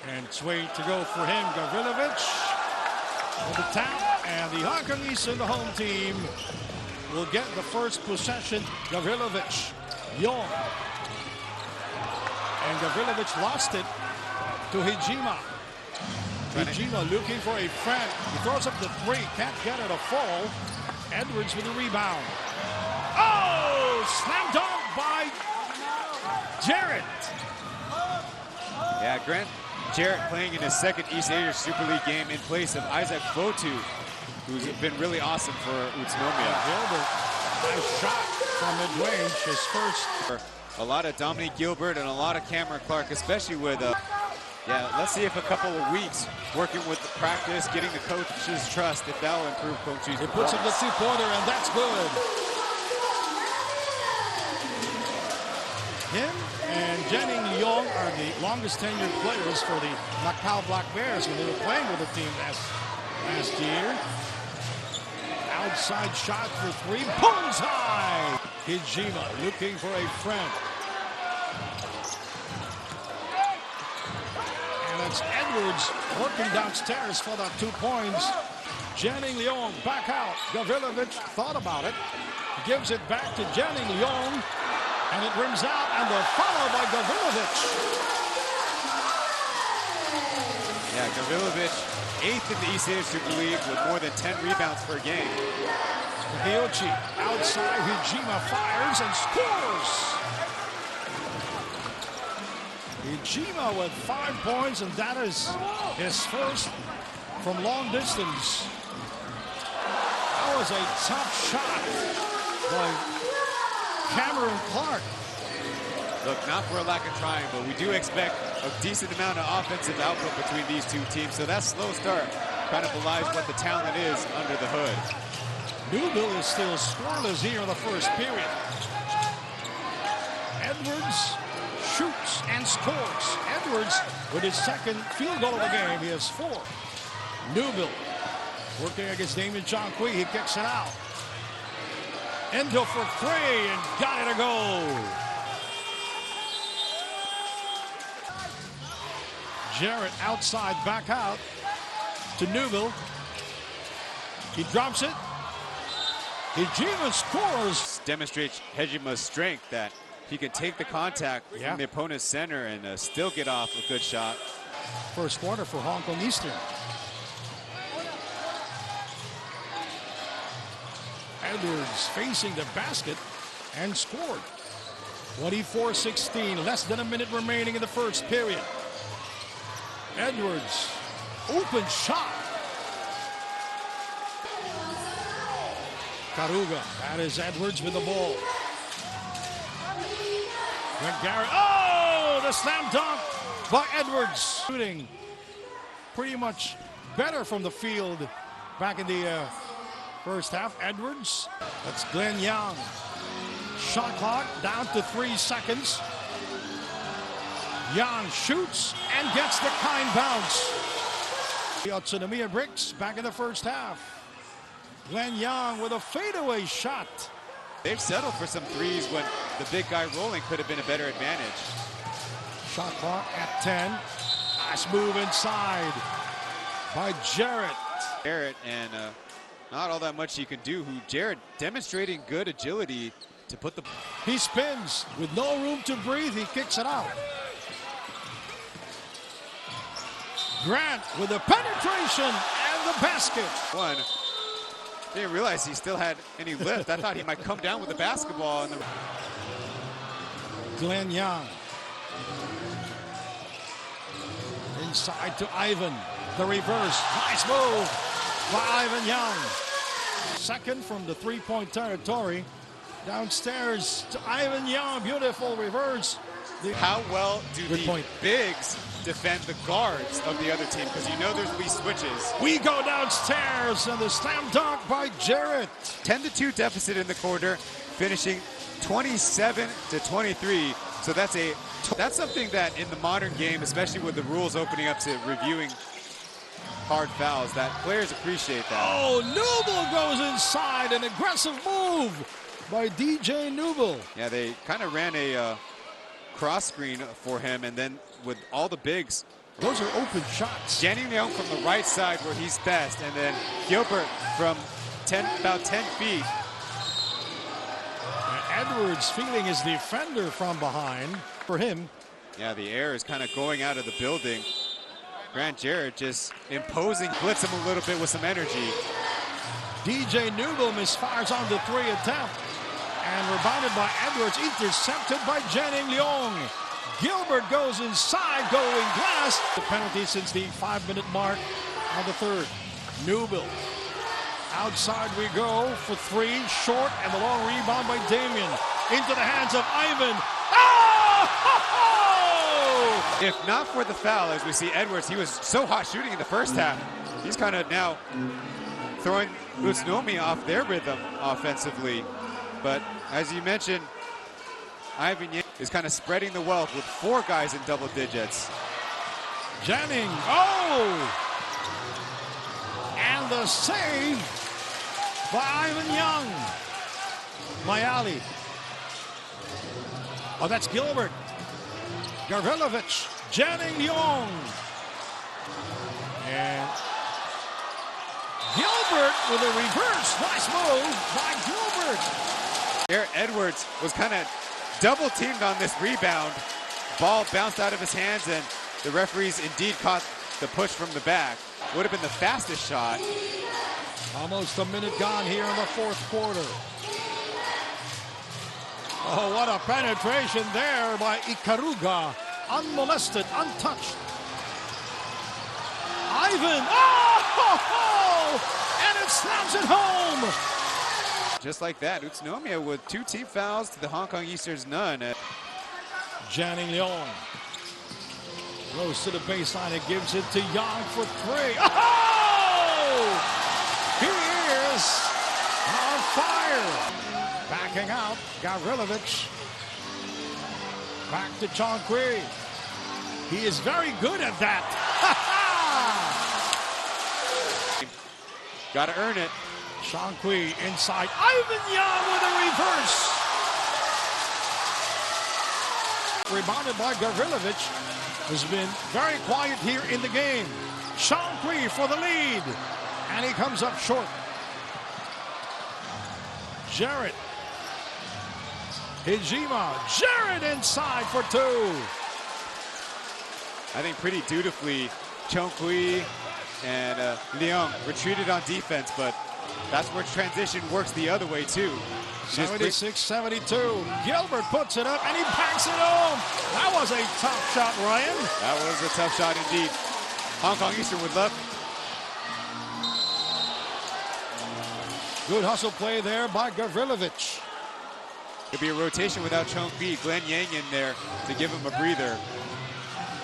And it's way to go for him. Gavrilovic with the tap, and the Hongkongese, the home team, will get the first possession. Gavrilovic, Young, and Gavrilovic lost it to Hijima. Hijima looking for a friend. He throws up the three, can't get it to fall. Edwards with the rebound. Oh, slam dunk by Jarrett. Yeah, Grant Jarrett playing in his second East Asia Super League game in place of Isaac Fotu, who's been really awesome for Utsunomiya. Gilbert, nice shot from mid-range, his first. A lot of Dominique Gilbert and a lot of Cameron Clark, especially with, yeah, let's see if a couple of weeks working with the practice, getting the coach's trust, if that will improve coaching. It puts up the two-pointer, and that's good. Him and Jennings Leong are the longest tenured players for the Macau Black Bears when they were playing with the team last year. Outside shot for three, bullseye! Hijima looking for a friend. And that's Edwards working downstairs for the 2 points. Jennings Leong back out. Gavrilovic thought about it. Gives it back to Jennings Leong. And it rims out, and the follow by Gavrilovic. Yeah, Gavrilovic, 8th in the East Asia Super League with more than 10 rebounds per game. Hiochi outside, Hijima fires and scores. Hijima with 5 points, and that is his first from long distance. That was a tough shot by Cameron Clark. Look, not for a lack of trying, but we do expect a decent amount of offensive output between these two teams. So that slow start kind of belies what the talent is under the hood. Newville is still scoreless here in the first period. Edwards shoots and scores. Edwards with his second field goal of the game. He has 4. Newville working against Damien Chongqui. He kicks it out. Endo for 3 and got it to go. Jarrett outside, back out to Newville. He drops it. Hijima scores. Demonstrates Hejima's strength that he can take the contact from the opponent's center and still get off a good shot. First quarter for Hong Kong Eastern. Edwards facing the basket and scored. 24-16, less than a minute remaining in the first period. Edwards, open shot. Karuga, that is Edwards with the ball. Garrett, oh, the slam dunk by Edwards. Shooting pretty much better from the field back in the first half. Edwards, that's Glenn Young. Shot clock down to 3 seconds. Young shoots and gets the kind bounce. Utsunomiya Brex back in the first half. Glenn Young with a fadeaway shot. They've settled for some threes when the big guy rolling could have been a better advantage. Shot clock at 10. Nice move inside by Jarrett. Jarrett, and not all that much he can do. Jarrett demonstrating good agility to put the... He spins with no room to breathe. He kicks it out. Grant with the penetration and the basket. One. Didn't realize he still had any lift. I thought he might come down with the basketball. Glenn Young. Inside to Ivan. The reverse. Nice move by Ivan Young. Second from the three-point territory. Downstairs to Ivan Young. Beautiful reverse. How well do the bigs defend the guards of the other team? Because you know there's these switches. We go downstairs and the slam dunk by Jarrett. 10-2 deficit in the quarter, finishing 27-23. So that's something that in the modern game, especially with the rules opening up to reviewing hard fouls, that players appreciate that. Oh, Newville goes inside, an aggressive move by DJ Newville. Yeah, they kind of ran a cross screen for him, and then with all the bigs Those are open shots. Janning Leung from the right side where he's best, and then Gilbert from about 10 feet. And Edwards feeling his defender from behind for him. Yeah, the air is kind of going out of the building. Grant Jarrett just imposing, blitz him a little bit with some energy. DJ Newell misfires on the 3 attempt. And rebounded by Edwards, intercepted by Janning Leung. Gilbert goes inside, going glass. The penalty since the 5-minute mark on the 3rd. Newell. Outside we go for 3, short, and the long rebound by Damian. Into the hands of Ivan. Oh! If not for the foul, as we see Edwards, he was so hot shooting in the first half. He's kind of now throwing Utsunomiya off their rhythm offensively. But as you mentioned, Ivan is kind of spreading the wealth with 4 guys in double digits. Janning, oh! And the save by Ivan Young. Mayali. Oh, that's Gilbert. Gavrilovic, Janning Leung. And Gilbert with a reverse. Nice move by Gilbert. Here, Edwards was kind of double teamed on this rebound. Ball bounced out of his hands, and the referees indeed caught the push from the back. Would have been the fastest shot. Almost a minute gone here in the 4th quarter. Oh, what a penetration there by Ikaruga. Unmolested, untouched. Ivan, oh! And it slams it home. Just like that, Utsunomiya with 2 team fouls to the Hong Kong Eastern's none. Janning Leung goes to the baseline and gives it to Young for 3. Oh! He is on fire. Backing out, Gavrilovic. Back to Chongqui. He is very good at that. Got to earn it. Chongqui inside. Ivan Young with a reverse. Rebounded by Gavrilovic, who's been very quiet here in the game. Chongqui for the lead. And he comes up short. Jarrett. Hijima. Jarrett inside for 2. I think pretty dutifully, Chongqui and Leung retreated on defense, but that's where transition works the other way too. 76-72. Gilbert puts it up and he backs it home. That was a tough shot, Ryan. That was a tough shot indeed. Hong Kong Eastern would love. Good hustle play there by Gavrilovic. Could be a rotation without Chongqui. Glenn Yang in there to give him a breather.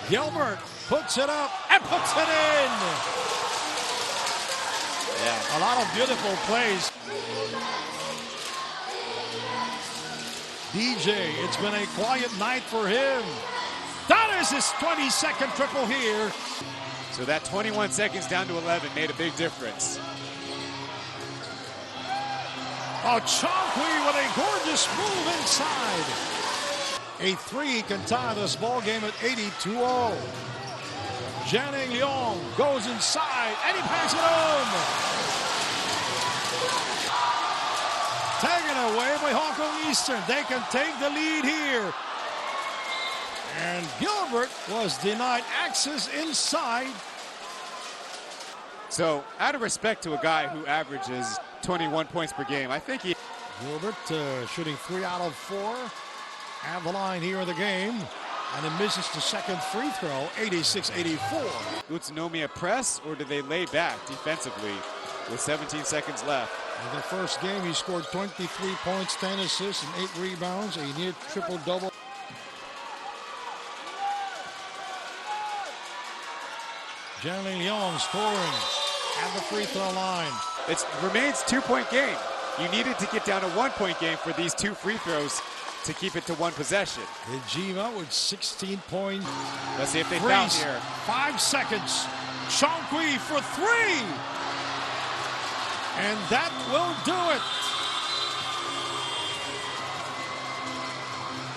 Gilbert puts it up and puts it in. Yeah. A lot of beautiful plays. DJ, it's been a quiet night for him. That is his 22nd triple here. So that 21 seconds down to 11 made a big difference. Oh, Chongqui with a gorgeous move inside. A 3 can tie this ball game at 82-0. Janning Leung goes inside and he passes it home. Taken away by Hong Kong Eastern. They can take the lead here. And Gilbert was denied access inside. So, out of respect to a guy who averages 21 points per game, I think he... Gilbert shooting 3 out of 4 at the line here in the game. And it misses the second free throw, 86-84. Utsunomiya press, or do they lay back defensively with 17 seconds left? In the first game, he scored 23 points, 10 assists, and 8 rebounds, a near triple-double. Janning Leung scoring at the free throw line. It remains 2-point game. You needed to get down a 1-point game for these 2 free throws to keep it to 1 possession. Hijima with 16 points. Let's see if they foul here. 5 seconds. Chongqui for 3. And that will do it.